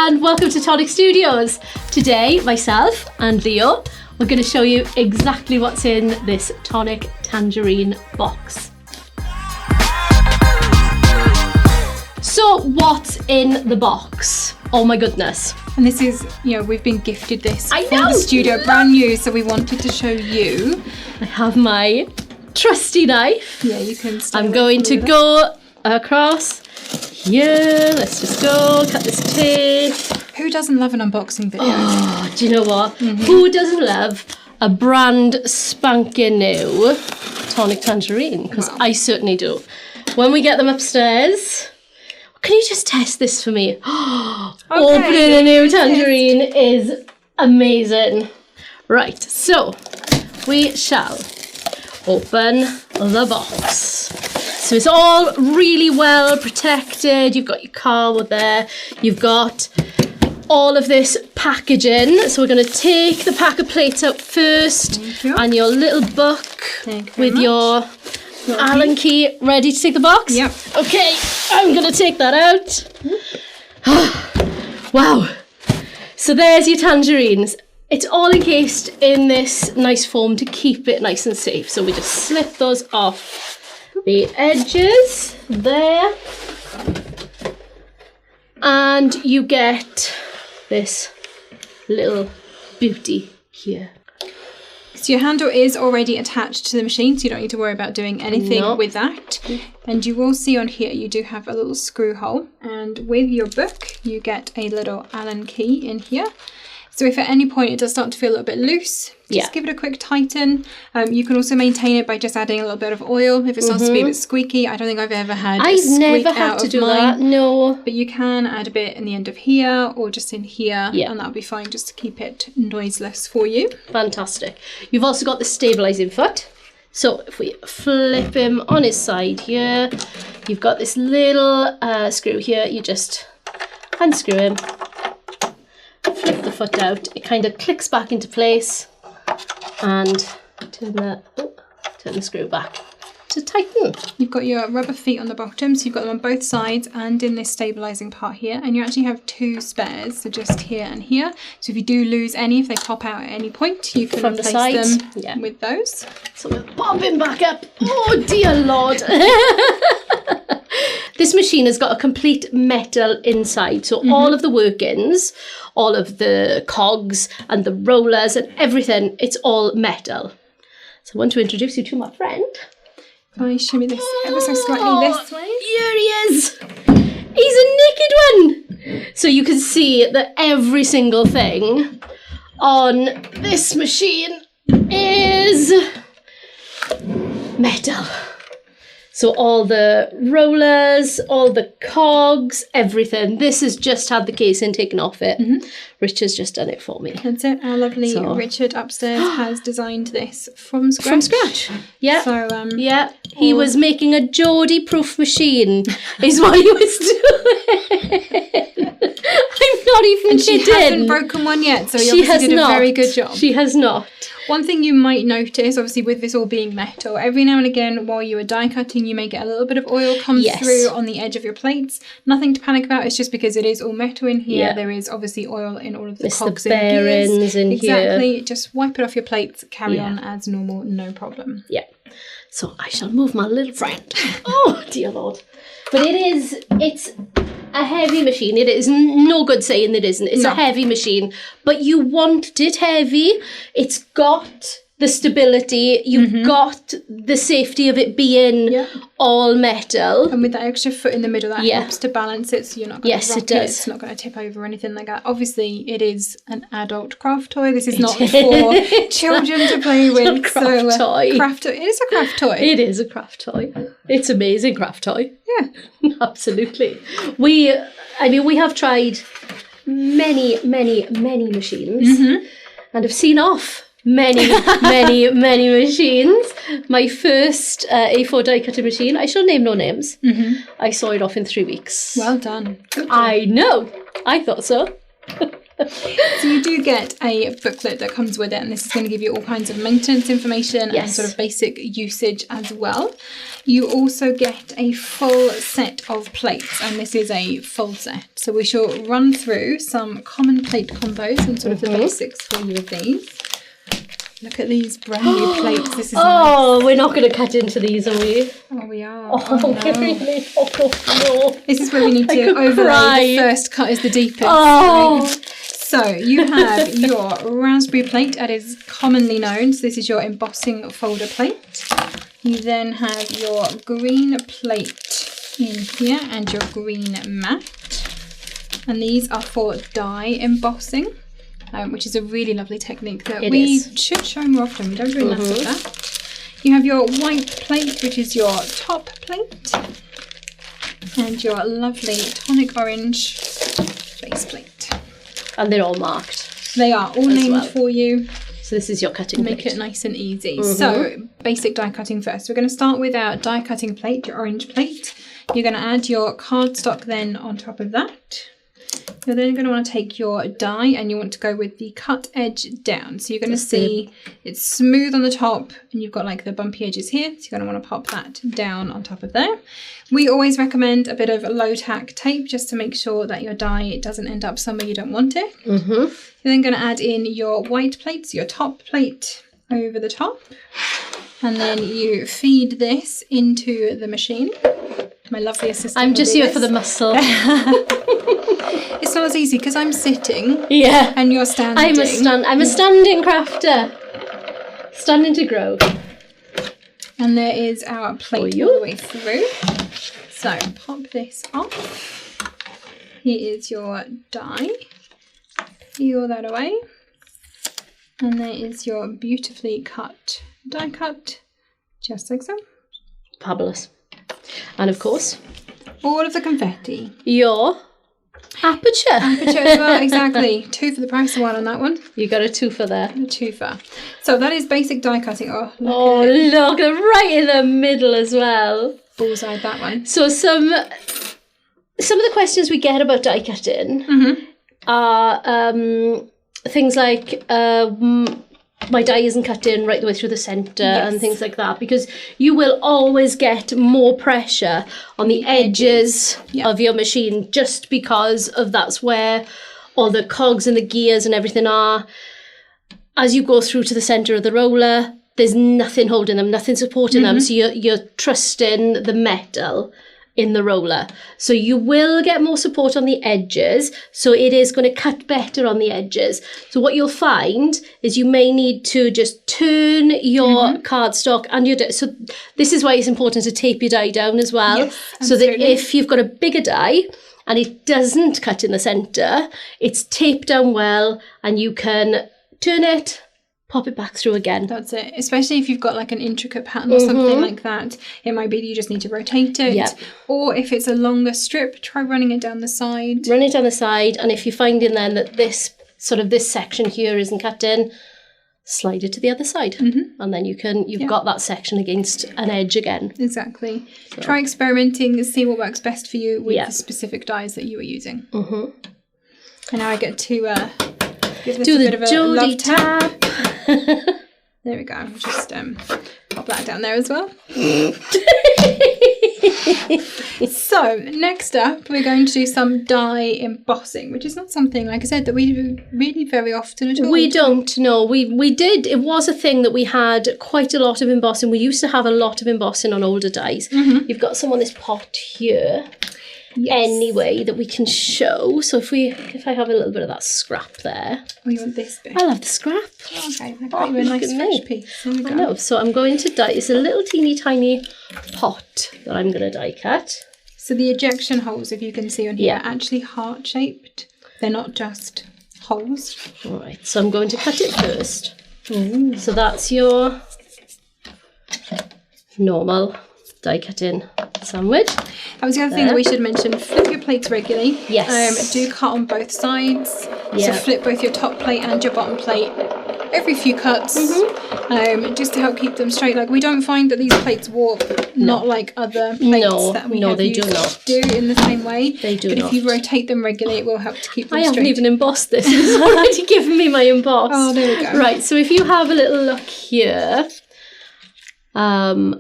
and welcome to Tonic Studios. Today, myself and Leo, we're going to show you exactly what's in this Tonic Tangerine box. So, what's in the box? Oh my goodness. And this is, we've been gifted this I from know. the studio, brand new, so we wanted to show you. I have my trusty knife. Yeah, you can stay I'm away going from to it. go across here. Let's just go, cut this tape. Who doesn't love an unboxing video? Oh, do you know what? Who doesn't love a brand spanking new Tonic Tangerine? Because I certainly do. When we get them upstairs, can you just test this for me? Opening a new tangerine is amazing. Right, so we shall open the box. So it's all really well protected. You've got your cardboard there. You've got all of this packaging. So we're going to take the pack of plates out first. Thank you. And your little book Thank you very with your Allen key ready to take the box. Yep. Okay, I'm going to take that out. Wow. So there's your tangerines. It's all encased in this nice foam to keep it nice and safe. So we just slip those off the edges there. And you get this little beauty here. So your handle is already attached to the machine, so you don't need to worry about doing anything with that. And you will see on here, you do have a little screw hole. And with your book, you get a little Allen key in here. So if at any point it does start to feel a little bit loose, just give it a quick tighten. You can also maintain it by just adding a little bit of oil if it starts to be a bit squeaky. I don't think I've ever had a squeak out of mine. No. But you can add a bit in the end of here or just in here, and that'll be fine just to keep it noiseless for you. Fantastic. You've also got the stabilising foot. So if we flip him on his side here, you've got this little screw here. You just unscrew him. Flip the foot out, it kind of clicks back into place, and turn the screw back to tighten. You've got your rubber feet on the bottom, so you've got them on both sides and in this stabilising part here, and you actually have two spares, so just here and here. So if you do lose any, if they pop out at any point, you can replace them with those. So we'll pop him back up. Oh dear Lord. This machine has got a complete metal inside, so all of the workings, all of the cogs and the rollers and everything, it's all metal. So I want to introduce you to my friend. Can I show me this ever so slightly this way? Here he is. He's a naked one. So you can see that every single thing on this machine is metal. So all the rollers, all the cogs, everything. This has just had the casing taken off it. Richard's just done it for me. That's it. Our lovely Richard upstairs has designed this from scratch. From scratch. Yeah. So, he was making a Geordie-proof machine, is what he was doing. I'm not even kidding. She hasn't broken one yet, so you obviously did a very good job. She has not. One thing you might notice, obviously with this all being metal, every now and again while you are die cutting, you may get a little bit of oil come through on the edge of your plates. Nothing to panic about, it's just because it is all metal in here. There is obviously oil in all of the cogs the bearings in here. Exactly, just wipe it off your plates, carry on as normal, no problem. Yeah. So I shall move my little friend. Oh, dear Lord. But it's a heavy machine. It is no good saying it isn't. It's a heavy machine, but you want it heavy. It's got the stability. You've got the safety of it being all metal. And with that extra foot in the middle, that helps to balance it, so you're not going to rock it. It's not going to tip over or anything like that. Obviously, it is an adult craft toy. This is not for children to play with. Craft toy. Craft toy. It is a craft toy. It is a craft toy. It's amazing craft toy. Yeah. Absolutely. We have tried many machines and have seen off many machines. My first A4 die cutting machine, I shall name no names. I saw it off in 3 weeks. Well done. I know. I thought so. So you do get a booklet that comes with it, and this is going to give you all kinds of maintenance information and sort of basic usage as well. You also get a full set of plates, and this is a full set. So we shall run through some common plate combos and sort of the basics for you of these. Look at these brand new plates. This is nice. We're not going to cut into these, are we? Oh, we are. Oh, no. Really? Oh, no. This is where we need to overlay. The first cut is the deepest. Oh. Right? So you have your raspberry plate, as is commonly known. So this is your embossing folder plate. You then have your green plate in here and your green mat. And these are for die embossing. Which is a really lovely technique that we should show more often. We don't do enough of that. You have your white plate, which is your top plate, and your lovely tonic orange base plate. And they're all marked. They are all named for you. So this is your cutting plate. Make it nice and easy. So basic die cutting first. We're going to start with our die cutting plate, your orange plate. You're going to add your cardstock then on top of that. You're then going to want to take your die and you want to go with the cut edge down. So you're going to see it's smooth on the top and you've got like the bumpy edges here. So you're going to want to pop that down on top of there. We always recommend a bit of low tack tape just to make sure that your die doesn't end up somewhere you don't want it. You're then going to add in your white plates, your top plate over the top. And then you feed this into the machine. My lovely assistant. I'm just here for the muscle. It's not as easy because I'm sitting. Yeah. And you're standing. I'm a standing crafter. Standing to grow. And there is our plate all the way through. So pop this off. Here is your die. Peel that away. And there is your beautifully cut die cut. Just like so. Fabulous. And of course, all of the confetti. Your aperture. Aperture as well, exactly. 2 for the price of 1 on that one. You got a 2 for there. A 2 for. So that is basic die cutting. Look, right in the middle as well. Bullseye that one. So some of the questions we get about die cutting are things like my die isn't cut in right the way through the centre and things like that, because you will always get more pressure on the edges of your machine just because of that's where all the cogs and the gears and everything are. As you go through to the centre of the roller, there's nothing holding them, nothing supporting them, so you're trusting the metal in the roller. So you will get more support on the edges, so it is going to cut better on the edges. So what you'll find is you may need to just turn your cardstock and your die. So this is why it's important to tape your die down as well, so that if you've got a bigger die and it doesn't cut in the centre, it's taped down well and you can turn it, pop it back through again. That's it. Especially if you've got like an intricate pattern or something like that. It might be that you just need to rotate it. Yep. Or if it's a longer strip, try running it down the side. Run it down the side, and if you're finding then that this section here isn't cut in, slide it to the other side. And then you've got that section against an edge again. Exactly. So. Try experimenting, see what works best for you with the specific dies that you are using. And now I get to give this a bit of a love tap. There we go. I'll just pop that down there as well. So next up we're going to do some die embossing, which is not something, like I said, that we do really very often at all. We don't, no. We did, it was a thing that we had quite a lot of embossing. We used to have a lot of embossing on older dies. You've got some on this pot here. Anyway, that we can show. So if I have a little bit of that scrap there. Oh, you want this bit? I'll have the scrap. Okay, I've got you a nice fresh piece. There we go. I know. So I'm going to die. It's a little teeny tiny pot that I'm going to die cut. So the ejection holes, if you can see on here, are actually heart shaped. They're not just holes. All right. So I'm going to cut it first. So that's your normal die cutting sandwich. That was the other thing that we should mention. Flip your plates regularly. Yes. Do cut on both sides. So flip both your top plate and your bottom plate every few cuts, just to help keep them straight. Like, we don't find that these plates warp, not like other plates that we have used do in the same way. They do but not. If you rotate them regularly, it will help to keep them I straight. haven't even embossed this. It's already given me my emboss. Oh, there we go. Right, so if you have a little look here,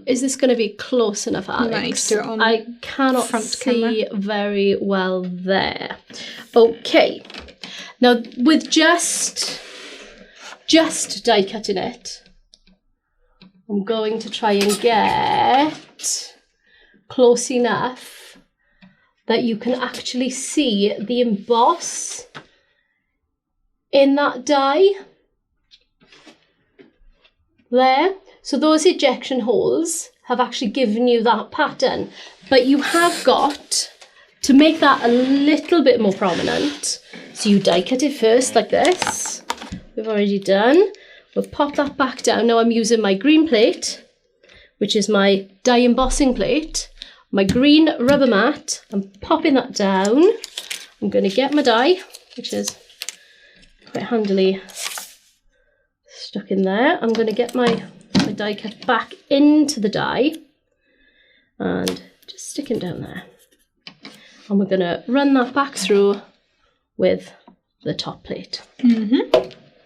is this going to be close enough, Alex? You might need to do it on I cannot see very well there. Okay. Now, with just die cutting it, I'm going to try and get close enough that you can actually see the emboss in that die there. So those ejection holes have actually given you that pattern, but you have got to make that a little bit more prominent. So you die cut it first like this. We've already done. We'll pop that back down. Now I'm using my green plate, which is my die embossing plate. My green rubber mat. I'm popping that down. I'm going to get my die, which is quite handily stuck in there. I'm going to get my die cut back into the die and just stick it down there. And we're going to run that back through with the top plate.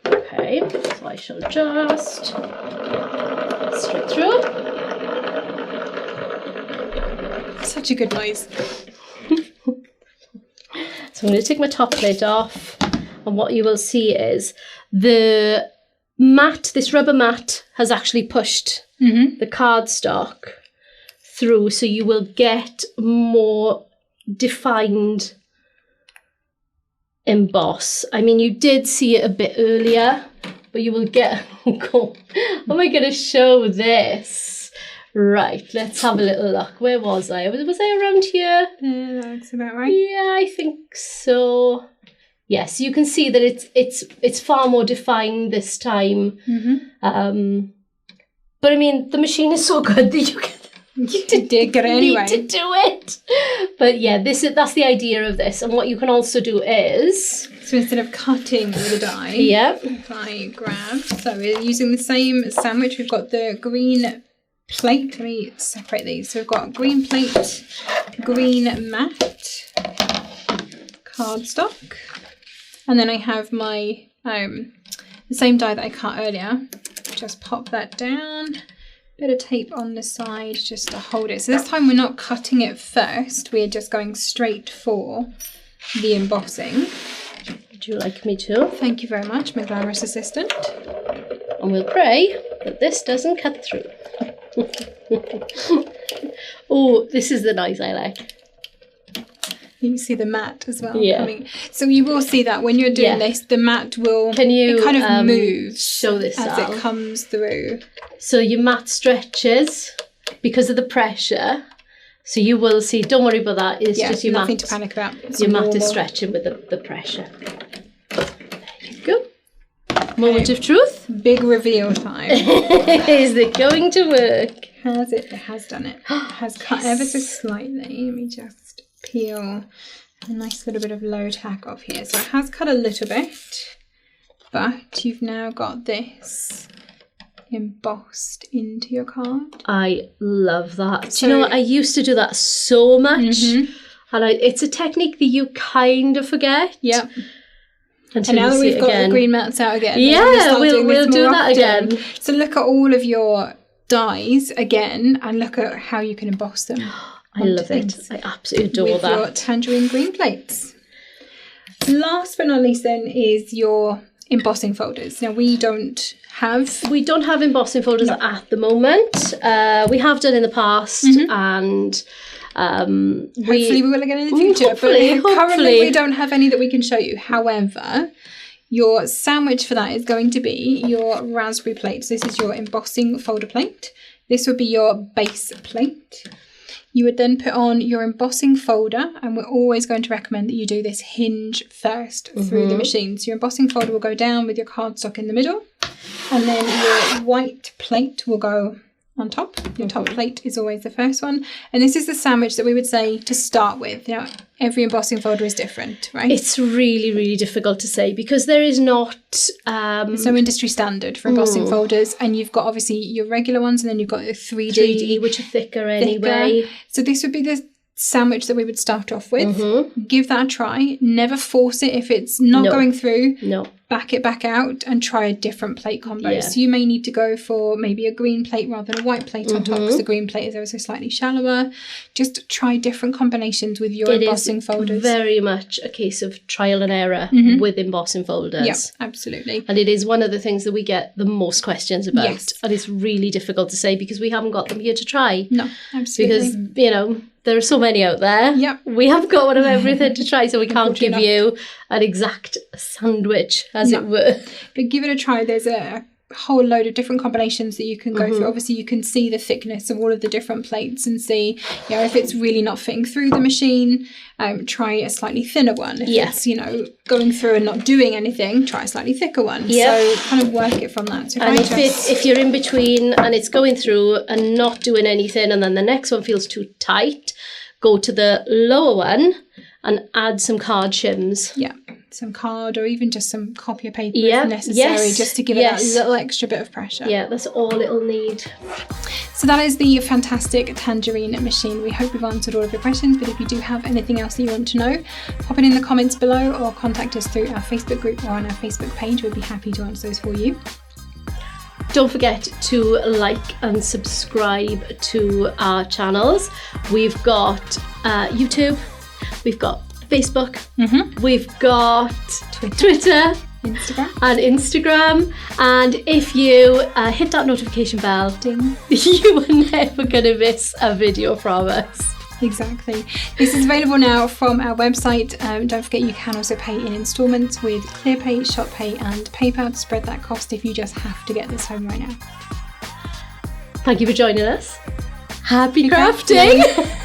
Okay, so I shall just straight through. Such a good noise. So I'm going to take my top plate off, and what you will see is the mat, this rubber mat, has actually pushed the cardstock through, so you will get more defined emboss. I mean, you did see it a bit earlier, but you will get... Oh, am I going to show this? Right, let's have a little look. Where was I? Was I around here? Yeah, that looks about right. Yeah, I think so. Yes, you can see that it's far more defined this time. But I mean, the machine is so good that you did get it anyway. Need to do it. But yeah, that's the idea of this. And what you can also do is, so instead of cutting with a die, if I grab, so we're using the same sandwich. We've got the green plate. Let me separate these. So we've got green plate, green mat, cardstock, and then I have my the same die that I cut earlier. Just pop that down. Bit of tape on the side just to hold it. So this time we're not cutting it first. We're just going straight for the embossing. Would you like me to? Thank you very much, my glamorous assistant. And we'll pray that this doesn't cut through. Oh, this is the noise I like. You can see the mat as well coming. So you will see that when you're doing this, the mat will it kind of moves show this as it comes through. So your mat stretches because of the pressure. So you will see, don't worry about that. It's just your nothing mat. To panic about. It's your normal. mat is stretching with the pressure. There you go. Moment of truth. Big reveal time. Is it going to work? Has it? It has done it. It has cut ever so slightly. Let me just peel a nice little bit of low tack off here. So it has cut a little bit, but you've now got this embossed into your card. I love that. So, do you know what? I used to do that so much, and it's a technique that you kind of forget. Yep. Until and now that we've got the green mats out again, we'll do that again. So look at all of your dies again, and look at how you can emboss them. I love it. I absolutely adore that. With your tangerine green plates. Last but not least then is your embossing folders. Now we don't have embossing folders at the moment. We have done in the past, and hopefully we will again in the future. But currently we don't have any that we can show you. However, your sandwich for that is going to be your raspberry plate. So this is your embossing folder plate. This would be your base plate. You would then put on your embossing folder, and we're always going to recommend that you do this hinge first through the machine. So your embossing folder will go down with your cardstock in the middle, and then your white plate will go on top. Your top plate is always the first one. And this is the sandwich that we would say to start with. You know, every embossing folder is different, right? It's really, really difficult to say because there is not... There's no industry standard for embossing folders. And you've got obviously your regular ones and then you've got the 3D which are thicker anyway. So this would be the sandwich that we would start off with. Give that a try. Never force it if it's not going through. No. Back it back out and try a different plate combo. So you may need to go for maybe a green plate rather than a white plate on top because the green plate is ever so slightly shallower. Just try different combinations with your embossing folders. Very much a case of trial and error with embossing folders. Yeah, absolutely. And it is one of the things that we get the most questions about. Yes. And it's really difficult to say because we haven't got them here to try. No, absolutely. Because, you know, there are so many out there. Yep. We haven't got one of everything to try, so we can't give you an exact sandwich, as it were. But give it a try. There's a whole load of different combinations that you can go through. Obviously, you can see the thickness of all of the different plates and see, you know, if it's really not fitting through the machine, try a slightly thinner one. If it's, you know, going through and not doing anything, try a slightly thicker one. So kind of work it from that. So and if you're in between and it's going through and not doing anything and then the next one feels too tight, go to the lower one and add some card shims. Yeah, some card or even just some copier paper if necessary, just to give it that little extra bit of pressure. Yeah, that's all it'll need. So that is the fantastic Tangerine machine. We hope we've answered all of your questions, but if you do have anything else that you want to know, pop it in the comments below or contact us through our Facebook group or on our Facebook page. We'd be happy to answer those for you. Don't forget to like and subscribe to our channels. We've got YouTube, we've got Facebook, we've got Twitter, Instagram. And if you hit that notification bell, ding, you are never going to miss a video from us. Exactly. This is available now from our website. Don't forget you can also pay in instalments with ClearPay, ShopPay and PayPal to spread that cost if you just have to get this home right now. Thank you for joining us. Happy crafting!